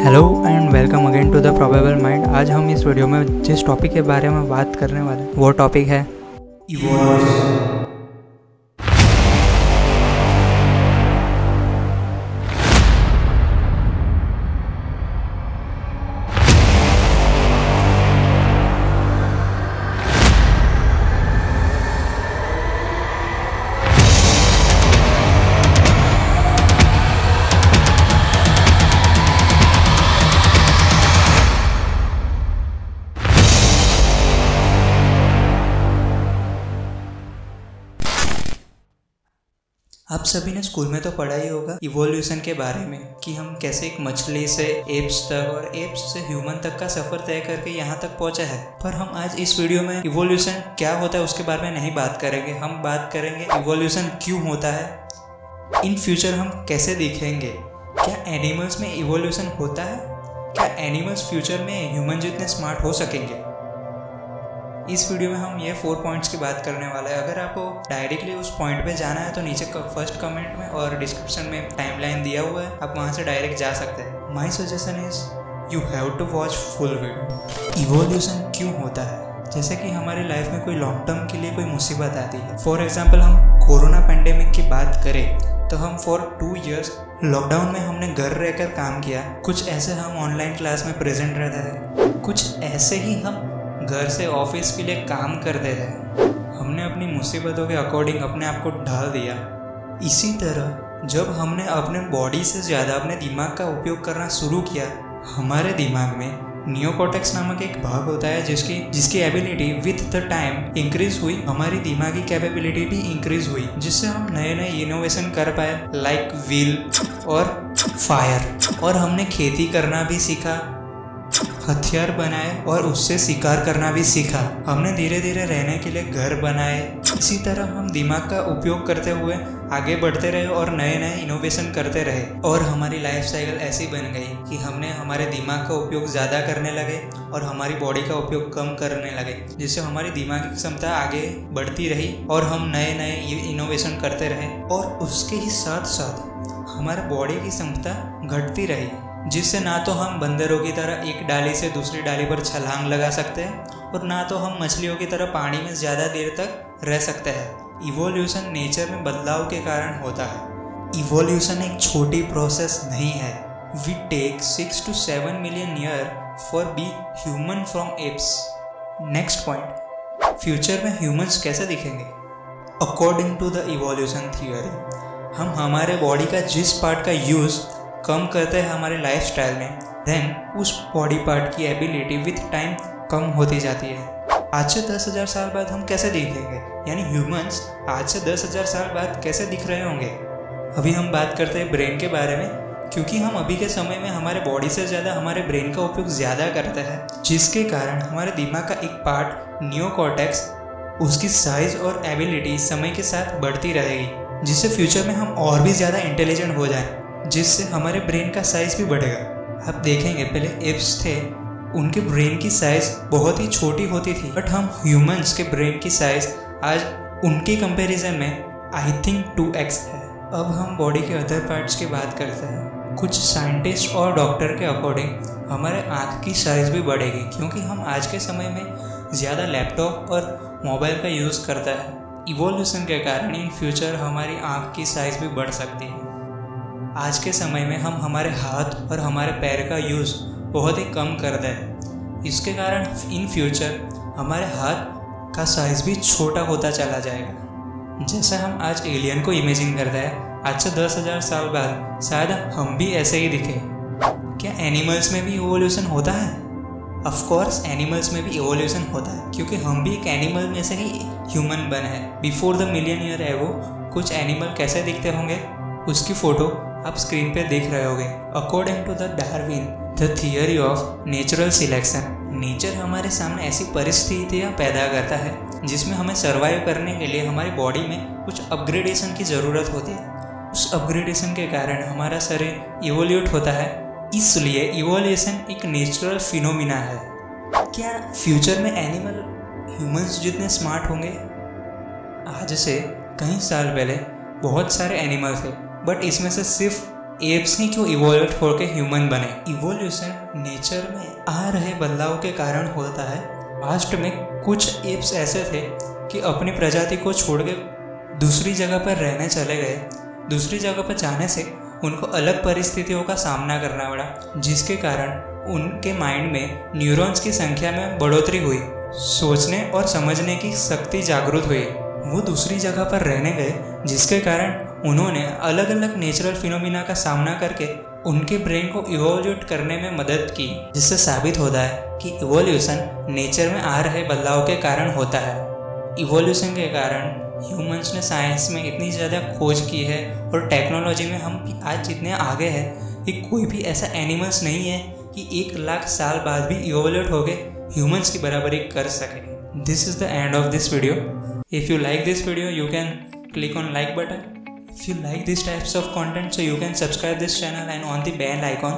Hello and welcome again to the probable mind. आज हम इस वीडियो में जिस टॉपिक के बारे में बात करने वाले हैं वो टॉपिक है इवोल्यूशन। आप सभी ने स्कूल में तो पढ़ा ही होगा इवोल्यूशन के बारे में कि हम कैसे एक मछली से एप्स तक और एप्स से ह्यूमन तक का सफर तय करके यहाँ तक पहुँचा है। पर हम आज इस वीडियो में इवोल्यूशन क्या होता है उसके बारे में नहीं बात करेंगे। हम बात करेंगे इवोल्यूशन क्यों होता है, इन फ्यूचर हम कैसे दिखेंगे, क्या एनिमल्स में इवोल्यूशन होता है, क्या एनिमल्स फ्यूचर में ह्यूमन जितने स्मार्ट हो सकेंगे। इस वीडियो में हम ये 4 पॉइंट्स की बात करने वाले हैं। अगर आपको डायरेक्टली उस पॉइंट पे जाना है तो नीचे फर्स्ट कमेंट में और डिस्क्रिप्शन में टाइमलाइन दिया हुआ है, आप वहाँ से डायरेक्ट जा सकते हैं। My suggestion is you have to watch full video. Evolution क्यों होता है, जैसे कि हमारी लाइफ में कोई लॉन्ग टर्म के लिए कोई मुसीबत आती है। फॉर एग्जाम्पल हम कोरोना पेंडेमिक की बात करें तो हम फॉर 2 years लॉकडाउन में हमने घर रहकर काम किया। कुछ ऐसे हम ऑनलाइन क्लास में प्रेजेंट रहते थे, कुछ ऐसे ही हम घर से ऑफिस के लिए काम करते थे। हमने अपनी मुसीबतों के अकॉर्डिंग अपने आप को ढाल दिया। इसी तरह जब हमने अपने बॉडी से ज़्यादा अपने दिमाग का उपयोग करना शुरू किया, हमारे दिमाग में नियोकॉर्टेक्स नामक एक भाग होता है जिसकी ability with the time increase हुई। हमारी दिमागी कैपेबिलिटी भी इंक्रीज हुई, जिससे हम नए नए इनोवेशन कर पाए, लाइक व्हील और फायर। और हमने खेती करना भी सीखा, हथियार बनाए और उससे शिकार करना भी सीखा। हमने धीरे धीरे रहने के लिए घर बनाए। इसी तरह हम दिमाग का उपयोग करते हुए आगे बढ़ते रहे और नए नए इनोवेशन करते रहे। और हमारी लाइफ साइकिल ऐसी बन गई कि हमने हमारे दिमाग का उपयोग ज़्यादा करने लगे और हमारी बॉडी का उपयोग कम करने लगे, जिससे हमारी दिमागी क्षमता आगे बढ़ती रही और हम नए नए इनोवेशन करते रहे। और उसके ही साथ साथ हमारे बॉडी की क्षमता घटती रही, जिससे ना तो हम बंदरों की तरह एक डाली से दूसरी डाली पर छलांग लगा सकते हैं और ना तो हम मछलियों की तरह पानी में ज़्यादा देर तक रह सकते हैं। इवोल्यूशन नेचर में बदलाव के कारण होता है। इवोल्यूशन एक छोटी प्रोसेस नहीं है। We take 6 to 7 million years for be human from apes. Next point, future में ह्यूमंस कैसे दिखेंगे। According to the evolution theory, हम हमारे बॉडी का जिस पार्ट का यूज़ कम करते हैं हमारे लाइफस्टाइल में, देन उस बॉडी पार्ट की एबिलिटी विथ टाइम कम होती जाती है। आज से 10,000 साल बाद हम कैसे दिखेंगे, यानी ह्यूमंस आज से 10,000 साल बाद कैसे दिख रहे होंगे। अभी हम बात करते हैं ब्रेन के बारे में, क्योंकि हम अभी के समय में हमारे बॉडी से ज़्यादा हमारे ब्रेन का उपयोग ज़्यादा करते हैं, जिसके कारण हमारे दिमाग का एक पार्ट नियोकॉर्टेक्स, उसकी साइज और एबिलिटी समय के साथ बढ़ती रहेगी, जिससे फ्यूचर में हम और भी ज़्यादा इंटेलिजेंट हो जाएं, जिससे हमारे ब्रेन का साइज भी बढ़ेगा। आप देखेंगे पहले एप्स थे, उनके ब्रेन की साइज बहुत ही छोटी होती थी, बट हम ह्यूमंस के ब्रेन की साइज आज उनके कंपैरिजन में आई थिंक 2x है। अब हम बॉडी के अदर पार्ट्स की बात करते हैं। कुछ साइंटिस्ट और डॉक्टर के अकॉर्डिंग हमारे आँख की साइज भी बढ़ेगी, क्योंकि हम आज के समय में ज़्यादा लैपटॉप और मोबाइल का यूज़ करता है। इवोल्यूशन के कारण इन फ्यूचर हमारी आँख की साइज भी बढ़ सकती है। आज के समय में हम हमारे हाथ और हमारे पैर का यूज़ बहुत ही कम करते हैं। इसके कारण इन फ्यूचर हमारे हाथ का साइज़ भी छोटा होता चला जाएगा। जैसे हम आज एलियन को इमेजिन करते हैं, आज से 10,000 साल बाद शायद हम भी ऐसे ही दिखे। क्या एनिमल्स में भी इवोल्यूशन होता है? ऑफ कोर्स एनिमल्स में भी इवोल्यूशन होता है, क्योंकि हम भी एक एनिमल में से ही ह्यूमन बने हैं। Before the million year ago कुछ एनिमल कैसे दिखते होंगे, उसकी फ़ोटो आप स्क्रीन पे देख रहे होंगे। According to the Darwin the theory of natural selection, nature हमारे सामने ऐसी परिस्थितियाँ पैदा करता है जिसमें हमें सर्वाइव करने के लिए हमारी बॉडी में कुछ अपग्रेडेशन की ज़रूरत होती है। उस अपग्रेडेशन के कारण हमारा शरीर इवोल्यूट होता है। इसलिए इवोल्यूशन एक नेचुरल फिनोमिना है। क्या फ्यूचर में एनिमल ह्यूमंस जितने स्मार्ट होंगे? आज से कई साल पहले बहुत सारे एनिमल थे, बट इसमें से सिर्फ एप्स ही क्यों इवोल्व होकर ह्यूमन बने। इवोल्यूशन नेचर में आ रहे बदलाव के कारण होता है। पास्ट में कुछ एप्स ऐसे थे कि अपनी प्रजाति को छोड़ के दूसरी जगह पर रहने चले गए। दूसरी जगह पर जाने से उनको अलग परिस्थितियों का सामना करना पड़ा, जिसके कारण उनके माइंड में न्यूरॉन्स की संख्या में बढ़ोतरी हुई, सोचने और समझने की शक्ति जागृत हुई। वो दूसरी जगह पर रहने गए, जिसके कारण उन्होंने अलग अलग नेचुरल फिनोमिना का सामना करके उनके ब्रेन को इवोल्यूट करने में मदद की, जिससे साबित होता है कि इवोल्यूशन नेचर में आ रहे बदलाव के कारण होता है। इवोल्यूशन के कारण ह्यूमंस ने साइंस में इतनी ज़्यादा खोज की है और टेक्नोलॉजी में हम आज जितने आगे हैं कि कोई भी ऐसा एनिमल्स नहीं है कि 1 लाख साल बाद भी इवोल्यूट होके ह्यूमंस की बराबरी कर सके। This is the end of this video. If you like this video you can click on like button. If you like these types of content, so you can subscribe this channel and on the bell icon